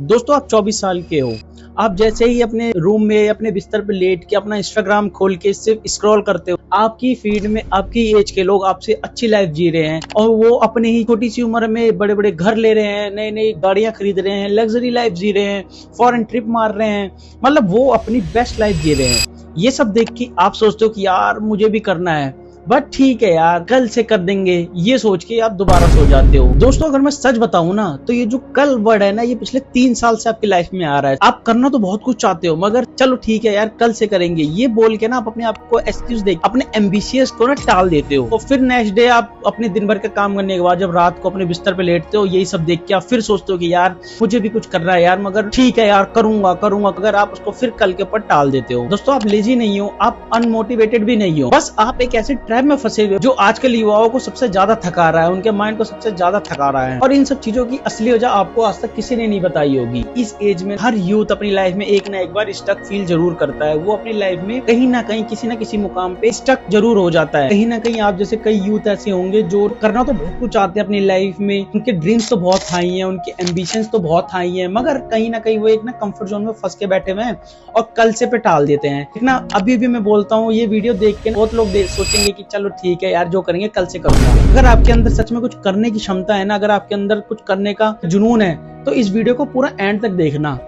दोस्तों आप 24 साल के हो। आप जैसे ही अपने रूम में अपने बिस्तर पे लेट के अपना इंस्टाग्राम खोल के सिर्फ स्क्रॉल करते हो, आपकी फीड में आपकी एज के लोग आपसे अच्छी लाइफ जी रहे हैं और वो अपने ही छोटी सी उम्र में बड़े बड़े घर ले रहे हैं, नई नई गाड़ियां खरीद रहे हैं, लग्जरी लाइफ जी रहे हैं, फॉरेन ट्रिप मार रहे हैं, मतलब वो अपनी बेस्ट लाइफ जी रहे हैं। ये सब देख के आप सोचते हो कि यार मुझे भी करना है, बट ठीक है यार कल से कर देंगे, ये सोच के आप दोबारा सो जाते हो। दोस्तों अगर मैं सच बताऊं ना तो ये जो कल वर्ड है ना, ये पिछले 3 साल से आपकी लाइफ में आ रहा है। आप करना तो बहुत कुछ चाहते हो मगर चलो ठीक है यार कल से करेंगे, ये बोल के ना आप अपने आप को एक्सक्यूज दे अपने एम्बिशियस को ना टाल देते हो। तो फिर नेक्स्ट डे आप अपने दिन भर का काम करने के बाद जब रात को अपने बिस्तर पे लेटते हो, यही सब देख के आप फिर सोचते हो कि यार मुझे भी कुछ करना है यार, मगर ठीक है यार करूंगा करूंगा, अगर आप उसको फिर कल के ऊपर टाल देते हो। दोस्तों आप लेजी नहीं हो, आप अनमोटिवेटेड भी नहीं हो, बस आप एक ऐसे ट्रैप में फंसे हुए जो आजकल युवाओं को सबसे ज्यादा थका रहा है, उनके माइंड को सबसे ज्यादा थका रहा है। और इन सब चीजों की असली वजह आपको आज तक किसी ने नहीं बताई होगी। इस एज में हर यूथ अपनी लाइफ में एक ना एक बार स्टक फील जरूर करता है। वो अपनी लाइफ में कहीं ना कहीं किसी ना किसी मुकाम पे स्टक जरूर हो जाता है। कहीं ना कहीं आप जैसे कई यूथ ऐसे होंगे जो करना तो बहुत कुछ चाहते हैं अपनी लाइफ में, उनके ड्रीम्स तो बहुत हाई हैं, उनके एम्बिशंस तो बहुत हाई हैं, मगर कहीं ना कहीं वो एक ना कंफर्ट जोन में फंस के बैठे हुए हैं और कल से पे टाल देते हैं। इतना अभी भी मैं बोलता हूँ, ये वीडियो देख के बहुत लोग सोचेंगे कि चलो ठीक है यार जो करेंगे कल से करूंगा। अगर आपके अंदर सच में कुछ करने की क्षमता है ना, अगर आपके अंदर कुछ करने का जुनून है तो इस वीडियो को पूरा एंड तक देखना।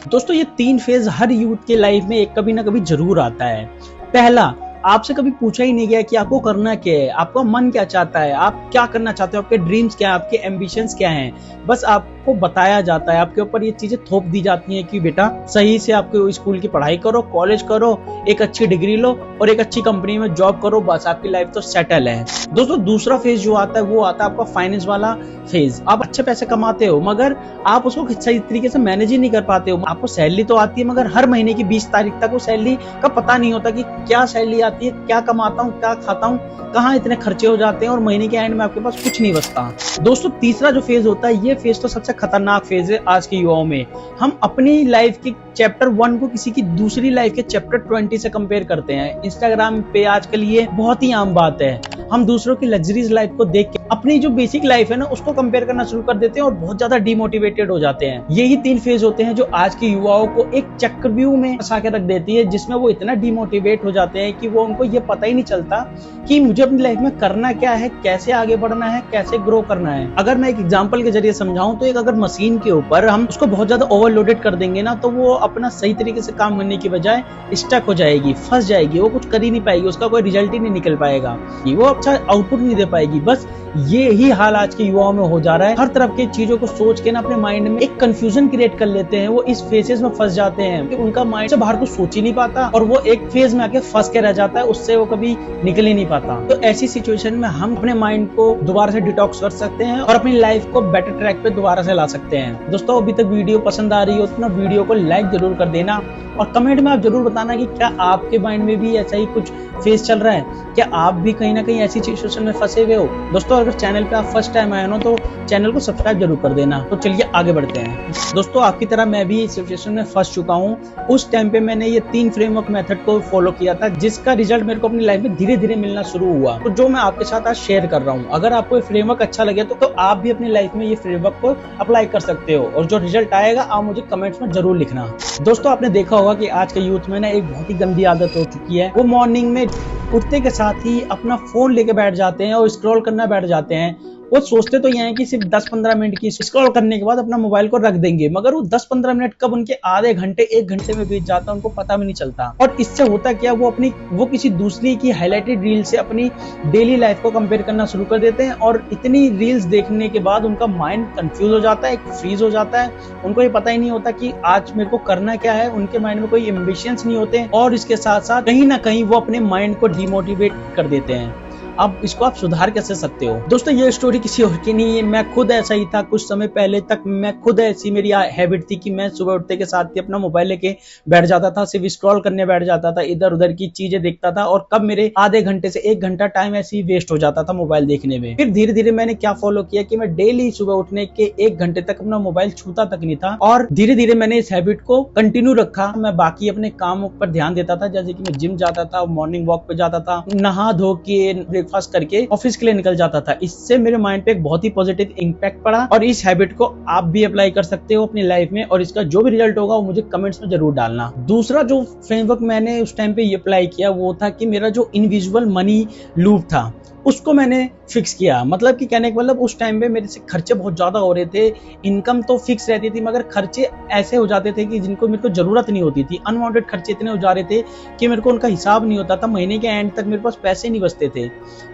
दोस्तों ये 3 फेज हर यूथ के लाइफ में एक कभी ना कभी जरूर आता है। पहला, आपसे कभी पूछा ही नहीं गया कि आपको करना क्या है, आपका मन क्या चाहता है, आप क्या करना चाहते हो, आपके ड्रीम्स क्या है, आपके एम्बिशंस क्या हैं। बस आपको बताया जाता है, आपके ऊपर ये चीजें थोप दी जाती हैं कि बेटा सही से आपको स्कूल की पढ़ाई करो, कॉलेज करो, एक अच्छी डिग्री लो और एक अच्छी कंपनी में जॉब करो, बस आपकी लाइफ तो सेटल है। दोस्तों दूसरा फेज जो आता है वो आता है आपका फाइनेंस वाला फेज। आप अच्छे पैसे कमाते हो मगर आप उसको सही तरीके से मैनेज ही नहीं कर पाते हो। आपको सैलरी तो आती है मगर हर महीने की 20 तारीख तक वो सैलरी का पता नहीं होता कि क्या सैलरी आती है, क्या कमाता हूँ, क्या खाता हूँ, कहाँ इतने खर्चे हो जाते हैं और महीने के एंड में आपके पास कुछ नहीं बचता। दोस्तों तीसरा जो फेज होता है, ये फेज तो सबसे खतरनाक फेज है आज के युवाओं में। हम अपनी लाइफ की चैप्टर 1 को किसी की दूसरी लाइफ के चैप्टर 20 से कंपेयर करते हैं। इंस्टाग्राम पे आजकल ये बहुत ही आम बात है। हम दूसरों की लग्जरीज लाइफ को देख के अपनी जो बेसिक लाइफ है ना उसको कंपेयर करना शुरू कर देते हैं और बहुत ज्यादा डिमोटिवेटेड हो जाते हैं। यही 3 फेज होते हैं जो आज के युवाओं को एक चक्रव्यूह में फंसा के रख देती है, जिसमें वो इतना डिमोटिवेट हो जाते हैं कि वो उनको ये पता ही नहीं चलता कि मुझे अपनी लाइफ में करना क्या है, कैसे आगे बढ़ना है, कैसे ग्रो करना है। अगर मैं एक एग्जांपल के जरिए समझाऊं तो एक अगर मशीन के ऊपर हम उसको बहुत ज्यादा ओवरलोडेड कर देंगे ना तो वो अपना सही तरीके से काम करने की बजाय स्टक हो जाएगी, फंस जाएगी, वो कुछ कर ही नहीं पाएगी, उसका कोई रिजल्ट ही नहीं निकल पाएगा, वो अच्छा आउटपुट नहीं दे पाएगी। बस ये ही हाल आज के युवाओं में हो जा रहा है। हर तरफ की चीजों को सोच के ना अपने माइंड में एक कंफ्यूजन क्रिएट कर लेते हैं, वो इस फेजेस में फंस जाते हैं कि उनका माइंड से बाहर कुछ सोच ही नहीं पाता और वो एक फेज में आके फंस के रह जाता है, उससे वो कभी निकल ही नहीं पाता। तो ऐसी सिचुएशन में हम अपने माइंड को दोबारा से डिटॉक्स कर सकते हैं और अपनी लाइफ को बेटर ट्रैक पे दोबारा से ला सकते हैं। दोस्तों अभी तक वीडियो पसंद आ रही हो तो ना वीडियो को लाइक जरूर कर देना और कमेंट में आप जरूर बताना कि क्या आपके माइंड में भी ऐसा ही कुछ फेज चल रहा है, क्या आप भी कहीं ना कहीं ऐसी सिचुएशन में फंसे हुए हो। दोस्तों अगर चैनल पे आप फर्स्ट टाइम आए हो तो चैनल को सब्सक्राइब जरूर कर देना। तो चलिए आगे बढ़ते हैं। दोस्तों आपकी तरह मैं भी इस सिचुएशन में फंस चुका हूँ। उस टाइम पे मैंने ये 3 फ्रेमवर्क मेथड को फॉलो किया था, जिसका रिजल्ट मेरे को अपनी लाइफ में धीरे धीरे मिलना शुरू हुआ, तो जो मैं आपके साथ आज शेयर कर रहा हूँ। अगर आपको ये फ्रेमवर्क अच्छा लगे तो आप भी अपनी लाइफ में ये फ्रेमवर्क को अप्लाई कर सकते हो और जो रिजल्ट आएगा आप मुझे कमेंट्स में जरूर लिखना। दोस्तों आपने देखा होगा कि आज के यूथ में ना एक बहुत ही गंदी आदत हो चुकी है। वो मॉर्निंग में उठते के साथ ही अपना फोन लेके बैठ जाते हैं और स्क्रॉल करना बैठ जाते हैं। वो सोचते तो ये है कि सिर्फ 10-15 मिनट की स्क्रॉल करने के बाद अपना मोबाइल को रख देंगे, मगर वो 10-15 मिनट कब उनके आधे घंटे 1 घंटे में बीत जाता है उनको पता भी नहीं चलता। और इससे होता क्या, वो किसी दूसरी की हाईलाइटेड रील से अपनी डेली लाइफ को कंपेयर करना शुरू कर देते हैं और इतनी रील्स देखने के बाद उनका माइंड कंफ्यूज हो जाता है, फ्रीज हो जाता है। उनको ये पता ही नहीं होता कि आज मेरे को करना क्या है, उनके माइंड में कोई एम्बिशंस नहीं होते और इसके साथ साथ कहीं ना कहीं वो अपने माइंड को डिमोटिवेट कर देते हैं। अब इसको आप सुधार कैसे सकते हो? दोस्तों ये स्टोरी किसी और की नहीं है, मैं खुद ऐसा ही था। कुछ समय पहले तक मैं खुद ऐसी मेरी हैबिट थी कि मैं सुबह उठते के साथ ही अपना मोबाइल लेके बैठ जाता था, सिर्फ स्क्रॉल करने बैठ जाता था, इधर उधर की चीजें देखता था और कब मेरे आधे घंटे से 1 घंटा टाइम ऐसे ही वेस्ट हो जाता था मोबाइल देखने में। फिर धीरे धीरे मैंने क्या फॉलो किया कि मैं डेली सुबह उठने के 1 घंटे तक अपना मोबाइल छूता तक नहीं था और धीरे धीरे मैंने इस हैबिट को कंटिन्यू रखा। मैं बाकी अपने कामों पर ध्यान देता था, जैसे कि मैं जिम जाता था, मॉर्निंग वॉक पे जाता था, नहा धो के ब्रेकफास्ट करके ऑफिस के लिए निकल जाता था। इससे मेरे माइंड पे एक बहुत ही पॉजिटिव इम्पैक्ट पड़ा और इस हैबिट को आप भी अप्लाई कर सकते हो अपनी लाइफ में और इसका जो भी रिजल्ट होगा वो मुझे कमेंट्स में जरूर डालना। दूसरा जो फ्रेमवर्क मैंने उस टाइम पे ये अप्लाई किया वो था कि मेरा जो इनविजिबल मनी लूप था उसको मैंने फिक्स किया। मतलब कि कहने का मतलब उस टाइम पे मेरे से खर्चे बहुत ज्यादा हो रहे थे, इनकम तो फिक्स रहती थी मगर खर्चे ऐसे हो जाते थे कि जिनको मेरे को जरूरत नहीं होती थी। अनवांटेड खर्चे इतने हो जा रहे थे कि मेरे को उनका हिसाब नहीं होता था, महीने के एंड तक मेरे पास पैसे नहीं बचते थे।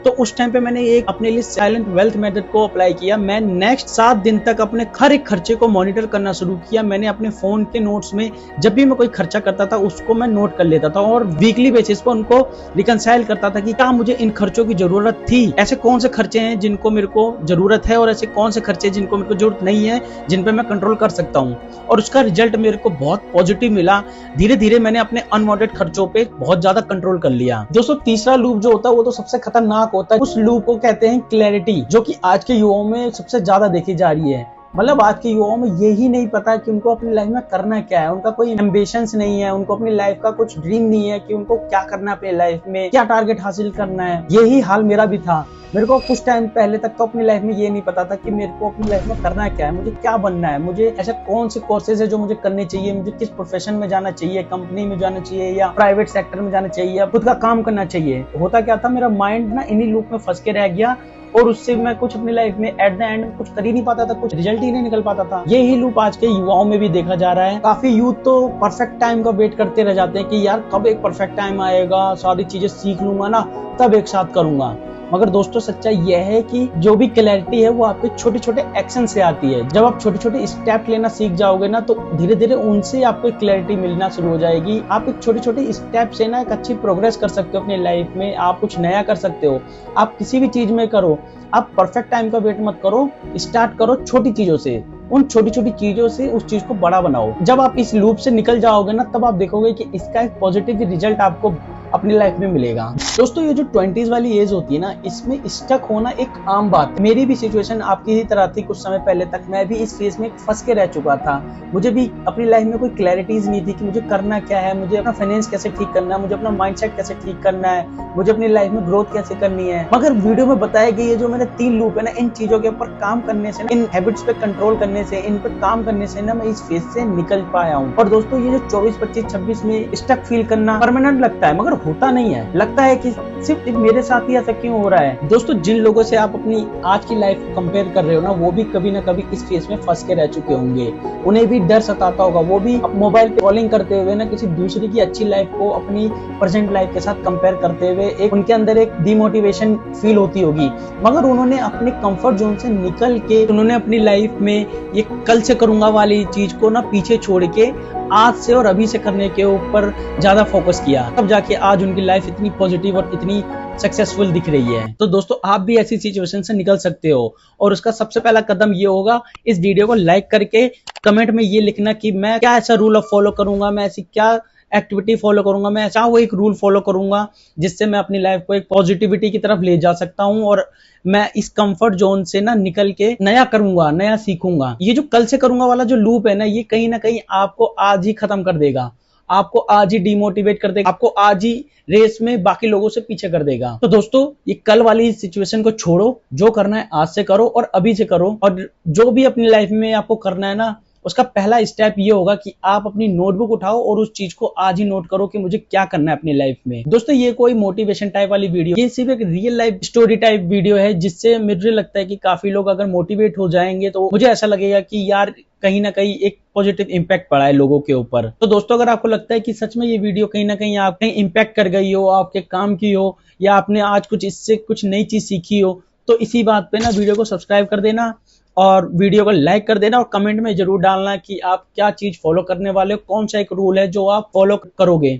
तो उस टाइम पे मैंने एक अपने लिए साइलेंट वेल्थ मेथड को अप्लाई किया। मैं नेक्स्ट 7 दिन तक अपने हर एक खर्चे को मॉनिटर करना शुरू किया। मैंने अपने फोन के नोट्स में जब भी मैं कोई खर्चा करता था उसको मैं नोट कर लेता था और वीकली बेसिस पर उनको रिकंसाइल करता था कि क्या मुझे इन खर्चों की जरूरत थी, ऐसे कौन से खर्चे हैं जिनको मेरे को जरूरत है और ऐसे कौन से खर्चे जिनको मेरे को जरूरत नहीं है, जिन पे मैं कंट्रोल कर सकता हूँ। और उसका रिजल्ट मेरे को बहुत पॉजिटिव मिला। धीरे धीरे मैंने अपने अनवांटेड खर्चों पे बहुत ज्यादा कंट्रोल कर लिया। दोस्तों तीसरा लूप जो होता है वो तो सबसे खतरनाक होता है। उस लूप को कहते हैं क्लैरिटी, जो कि आज के युवाओं में सबसे ज्यादा देखी जा रही है। मतलब आज के युवाओं में यही नहीं पता कि उनको अपनी लाइफ में करना क्या है, उनका कोई एम्बिशंस नहीं है, उनको अपनी लाइफ का कुछ ड्रीम नहीं है कि उनको क्या करना है अपनी लाइफ में, क्या टारगेट हासिल करना है। यही हाल मेरा भी था। मेरे को कुछ टाइम पहले तक तो अपनी लाइफ में ये नहीं पता था कि मेरे को अपनी लाइफ में करना क्या है, मुझे क्या बनना है, मुझे ऐसे कौन से कोर्सेज है जो मुझे करने चाहिए, मुझे किस प्रोफेशन में जाना चाहिए, कंपनी में जाना चाहिए या प्राइवेट सेक्टर में जाना चाहिए या खुद का काम करना चाहिए। होता क्या था, मेरा माइंड ना इन्हीं लूप में फंस के रह गया और उससे मैं कुछ अपनी लाइफ में एट द एंड कुछ कर ही नहीं पाता था, कुछ रिजल्ट ही नहीं निकल पाता था। यही लूप आज के युवाओं में भी देखा जा रहा है। काफी यूथ तो परफेक्ट टाइम का वेट करते रह जाते हैं कि यार कब एक परफेक्ट टाइम आएगा, सारी चीजें सीख लूंगा ना तब एक साथ करूंगा। मगर दोस्तों सच्चाई यह है कि जो भी क्लैरिटी है वो आपके छोटे छोटे एक्शन से आती है। जब आप छोटे छोटे स्टेप लेना सीख जाओगे ना तो धीरे धीरे उनसे आपको क्लैरिटी मिलना शुरू हो जाएगी। आप एक छोटे छोटे स्टेप से ना एक अच्छी प्रोग्रेस कर सकते हो अपनी लाइफ में, आप कुछ नया कर सकते हो। आप किसी भी चीज में करो, आप परफेक्ट टाइम का वेट मत करो, स्टार्ट करो छोटी चीजों से। उन छोटी छोटी चीजों से उस चीज को बड़ा बनाओ। जब आप इस लूप से निकल जाओगे ना तब आप देखोगे कि इसका एक पॉजिटिव रिजल्ट आपको अपनी लाइफ में मिलेगा। दोस्तों ये जो 20s वाली एज होती है ना, इसमें स्टक होना एक आम बात है। मेरी भी सिचुएशन आपकी ही तरह थी। कुछ समय पहले तक मैं भी इस फेज में फंस के रह चुका था। मुझे भी अपनी लाइफ में कोई क्लैरिटीज नहीं थी कि मुझे करना क्या है, मुझे अपना फाइनेंस कैसे ठीक करना है, मुझे अपना माइंडसेट कैसे ठीक करना है, मुझे अपनी लाइफ में ग्रोथ कैसे करनी है। मगर वीडियो में बताया गया ये जो मेरे 3 लूप है ना, इन चीजों के ऊपर काम करने से, इन हैबिट्स पे कंट्रोल करने से, इन पर काम करने से ना मैं इस फेज से निकल पाया हूँ। और दोस्तों ये जो 24, 25, 26 में स्टक फील करना परमानेंट लगता है मगर होता नहीं है। लगता है कि सिर्फ मेरे साथ ही ऐसा क्यों हो रहा है। दोस्तों जिन लोगों से आप अपनी आज की लाइफ कंपेयर कर रहे हो ना, वो भी कभी ना कभी इस फेज में फंस के रह चुके होंगे। उन्हें भी डर सताता होगा, वो भी मोबाइल पे कॉलिंग करते हुए ना किसी दूसरे की अच्छी लाइफ को अपनी प्रेजेंट लाइफ के साथ कंपेयर करते हुए एक उनके अंदर एक डिमोटिवेशन फील होती होगी। मगर उन्होंने अपने कंफर्ट जोन से निकल के उन्होंने अपनी लाइफ में ये कल से करूंगा वाली चीज को ना पीछे छोड़ के आज से और अभी से करने के ऊपर ज्यादा फोकस किया, तब जाके आज उनकी लाइफ इतनी पॉजिटिव और इतनी सक्सेसफुल दिख रही है। तो दोस्तों आप भी ऐसी सिचुएशन से निकल सकते हो और उसका सबसे पहला कदम ये होगा, इस वीडियो को लाइक करके कमेंट में ये लिखना कि मैं क्या ऐसा रूल ऑफ फॉलो करूंगा, मैं ऐसी क्या एक्टिविटी फॉलो करूंगा, मैं ऐसा वो एक रूल फॉलो करूंगा जिससे मैं अपनी लाइफ को एक पॉजिटिविटी की तरफ ले जा सकता हूं और मैं इस कंफर्ट जोन से ना निकल के नया करूंगा, नया सीखूंगा। ये जो कल से करूंगा वाला जो लूप है ना, ये कहीं ना कहीं आपको आज ही खत्म कर देगा, आपको आज ही डिमोटिवेट कर देगा, आपको आज ही रेस में बाकी लोगों से पीछे कर देगा। तो दोस्तों ये कल वाली सिचुएशन को छोड़ो, जो करना है आज से करो और अभी से करो। और जो भी अपनी लाइफ में आपको करना है ना, उसका पहला स्टेप ये होगा कि आप अपनी नोटबुक उठाओ और उस चीज को आज ही नोट करो कि मुझे क्या करना है अपनी लाइफ में। दोस्तों ये कोई मोटिवेशन टाइप वाली वीडियो, ये सिर्फ एक real life story type video है जिससे मुझे लगता है कि काफी लोग अगर मोटिवेट हो जाएंगे तो मुझे ऐसा लगेगा कि यार कहीं ना कहीं एक पॉजिटिव इंपैक्ट पड़ा है लोगों के ऊपर। तो दोस्तों अगर आपको लगता है कि सच में ये वीडियो कहीं ना कहीं आपने इंपैक्ट कर गई हो, आपके काम की हो, या आपने आज कुछ इससे कुछ नई चीज सीखी हो, तो इसी बात पे ना वीडियो को सब्सक्राइब कर देना और वीडियो को लाइक कर देना और कमेंट में जरूर डालना कि आप क्या चीज फॉलो करने वाले हो, कौन सा एक रूल है जो आप फॉलो करोगे।